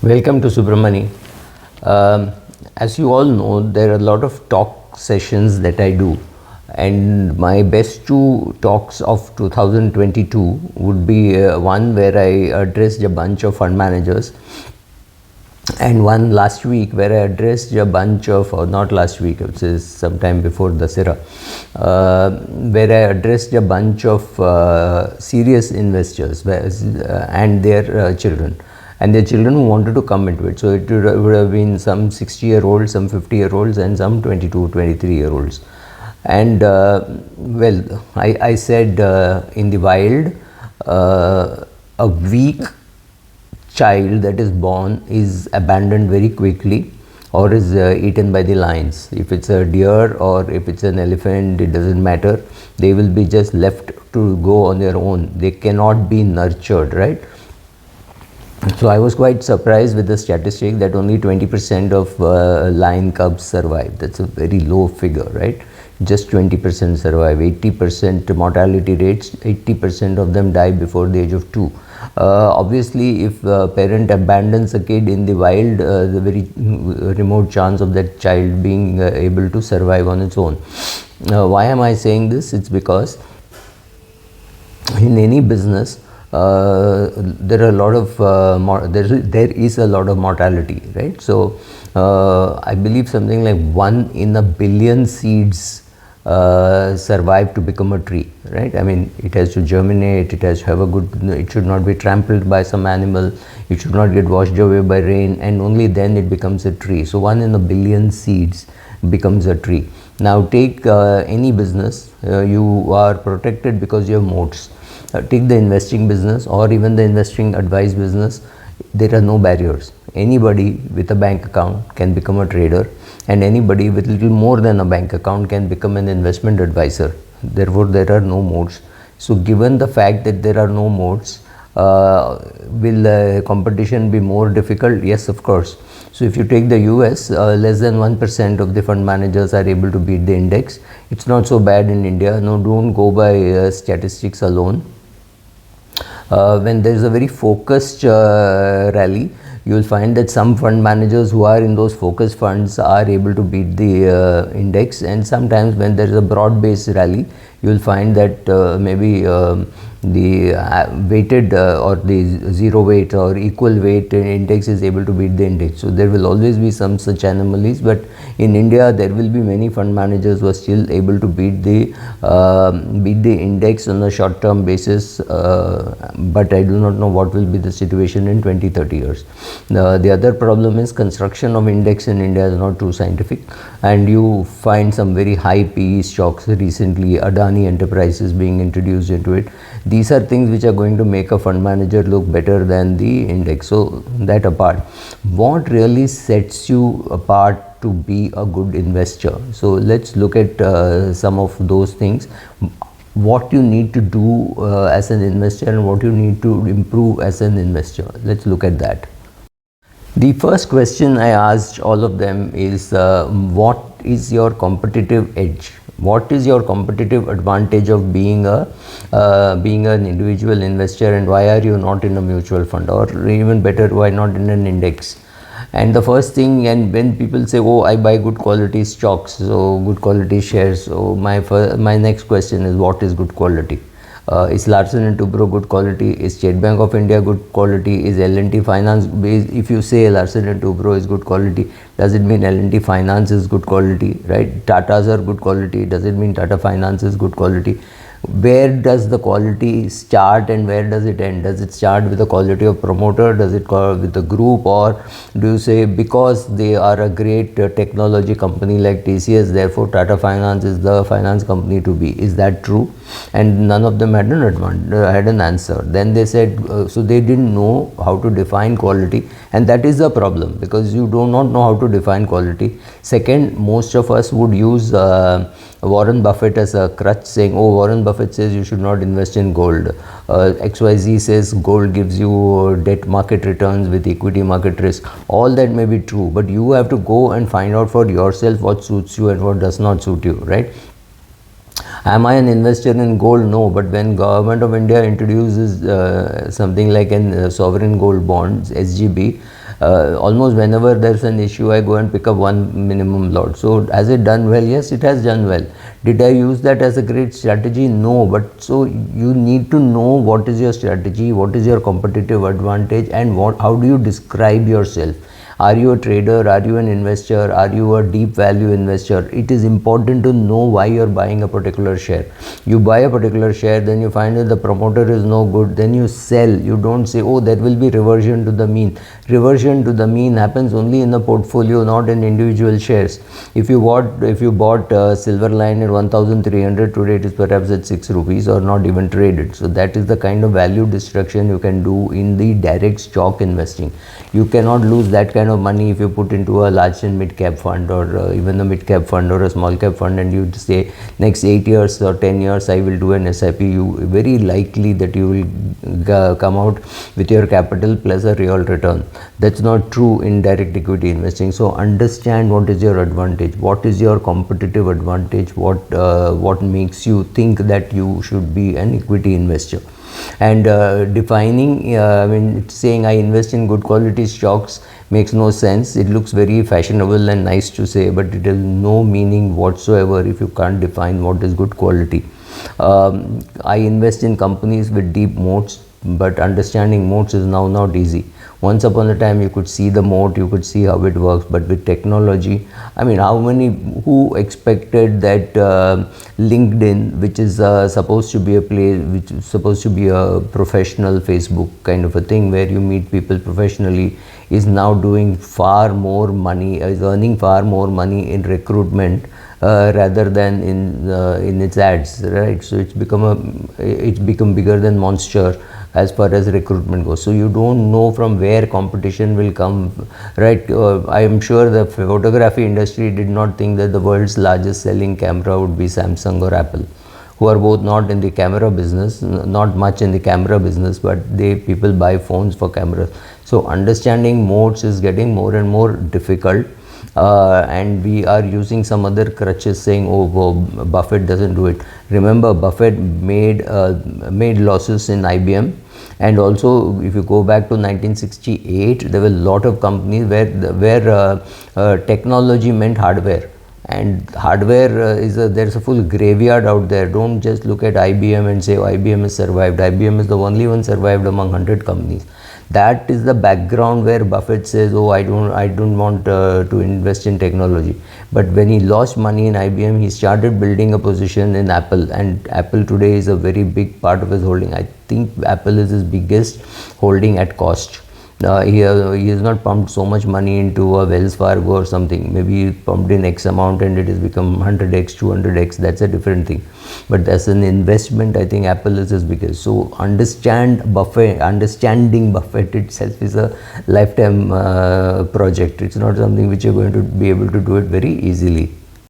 Welcome to Subramani. As you all know, there are a lot of talk sessions that I do, and my best two talks of 2022 would be one where I addressed a bunch of fund managers, and one last week where I addressed a bunch of, or not last week, which is sometime before Dasera, where I addressed a bunch of serious investors and their children. And their children who wanted to come into it. So it would have been some 60-year-olds, some 50-year-olds, and some 22, 23-year-olds. And I said in the wild, a weak child that is born is abandoned very quickly or is eaten by the lions. If it's a deer or if it's an elephant, it doesn't matter. They will be just left to go on their own. They cannot be nurtured, right? So I was quite surprised with the statistic that only 20% of lion cubs survive. That's a very low figure, right? Just 20% survive. 80% mortality rates, 80% of them die before the age of 2. Obviously, if a parent abandons a kid in the wild, the very remote chance of that child being able to survive on its own. Why am I saying this? It's because in any business, there are a lot of there is a lot of mortality, right? So I believe something like 1 in a billion seeds survive to become a tree, right? I mean, it has to germinate, it has to have a good, it should not be trampled by some animal, it should not get washed away by rain, and only then it becomes a tree. So 1 in a billion seeds becomes a tree. Now take any business, you are protected because you have moats. Take the investing business or even the investing advice business, there are no barriers. Anybody with a bank account can become a trader, and anybody with little more than a bank account can become an investment advisor. Therefore, there are no moats. So given the fact that there are no moats, will competition be more difficult? Yes, of course. So if you take the US, less than 1% of the fund managers are able to beat the index. It's not so bad in India. No, don't go by statistics alone. When there is a very focused rally, you will find that some fund managers who are in those focused funds are able to beat the index, and sometimes when there is a broad-based rally, you will find that maybe the weighted or the zero weight or equal weight index is able to beat the index. So there will always be some such anomalies, but in India there will be many fund managers who are still able to beat the index on a short term basis, but I do not know what will be the situation in 20-30 years. The other problem is construction of index in India is not too scientific, and you find some very high PE stocks. Recently Adani Enterprises being introduced into it. These are things which are going to make a fund manager look better than the index. So that apart, what really sets you apart to be a good investor? So let's look at some of those things. What you need to do as an investor and what you need to improve as an investor. Let's look at that. The first question I asked all of them is, what is your competitive edge? What is your competitive advantage of being an individual investor, and why are you not in a mutual fund, or even better, why not in an index? And the first thing, and when people say, oh, I buy good quality stocks, so good quality shares, so my next question is, what is good quality? Is Larsen & Toubro good quality? Is State Bank of India good quality? Is L&T Finance? If you say Larsen & Toubro is good quality, does it mean L&T Finance is good quality, right? Tatas are good quality, does it mean Tata Finance is good quality? Where does the quality start and where does it end? Does it start with the quality of promoter? Does it go with the group? Or do you say because they are a great technology company like TCS, therefore Tata Finance is the finance company to be? Is that true? And none of them had an answer. Then they said, so they didn't know how to define quality, and that is the problem, because you do not know how to define quality. Second, most of us would use Warren Buffett as a crutch, saying, oh, Warren Buffett says you should not invest in gold. XYZ says gold gives you debt market returns with equity market risk. All that may be true, but you have to go and find out for yourself what suits you and what does not suit you, right? Am I an investor in gold? No, but when Government of India introduces something like an sovereign gold bonds, SGB, Almost whenever there's an issue, I go and pick up one minimum lot. So has it done well? Yes, it has done well. Did I use that as a great strategy? No. But so you need to know what is your strategy, what is your competitive advantage, and how do you describe yourself. Are you a trader? Are you an investor? Are you a deep value investor? It is important to know why you're buying a particular share. You buy a particular share, then you find that the promoter is no good, then you sell. You don't say, oh, there will be reversion to the mean. Reversion to the mean happens only in the portfolio, not in individual shares. If you bought Silverline at 1,300, today it is perhaps at 6 rupees or not even traded. So that is the kind of value destruction you can do in the direct stock investing. You cannot lose that kind of money if you put into a large and mid cap fund, or even a mid cap fund or a small cap fund, and you say next 8 years or 10 years I will do an SIP. You very likely that you will come out with your capital plus a real return. That's not true in direct equity investing. So understand what is your advantage, what is your competitive advantage, what makes you think that you should be an equity investor. And defining, saying I invest in good quality stocks makes no sense. It looks very fashionable and nice to say, but it has no meaning whatsoever if you can't define what is good quality. I invest in companies with deep moats, but understanding moats is now not easy. Once upon a time you could see the moat, you could see how it works, but with technology, who expected that LinkedIn, which is supposed to be a place, which is supposed to be a professional Facebook kind of a thing where you meet people professionally, is now doing far more money, is earning far more money in recruitment rather than in its ads, right? So it's become bigger than Monster as far as recruitment goes. So you don't know from where competition will come, right? I am sure the photography industry did not think that the world's largest selling camera would be Samsung or Apple, who are both not in the camera business, not much in the camera business, but people buy phones for cameras. So understanding modes is getting more and more difficult. And we are using some other crutches saying, oh, Buffett doesn't do it. Remember, Buffett made losses in IBM, and also if you go back to 1968, there were a lot of companies where technology meant hardware, and hardware there's a full graveyard out there. Don't just look at IBM and say, oh, IBM has survived. IBM is the only one survived among 100 companies. That is the background where Buffett says, oh, I don't want to invest in technology. But when he lost money in IBM, he started building a position in Apple, and Apple today is a very big part of his holding. I think Apple is his biggest holding at cost. He has not pumped so much money into a Wells Fargo or something. Maybe he pumped in X amount and it has become 100x, 200x. That's a different thing. But as an investment, I think Apple is his biggest. So understanding Buffett itself is a lifetime project. It's not something which you're going to be able to do it very easily.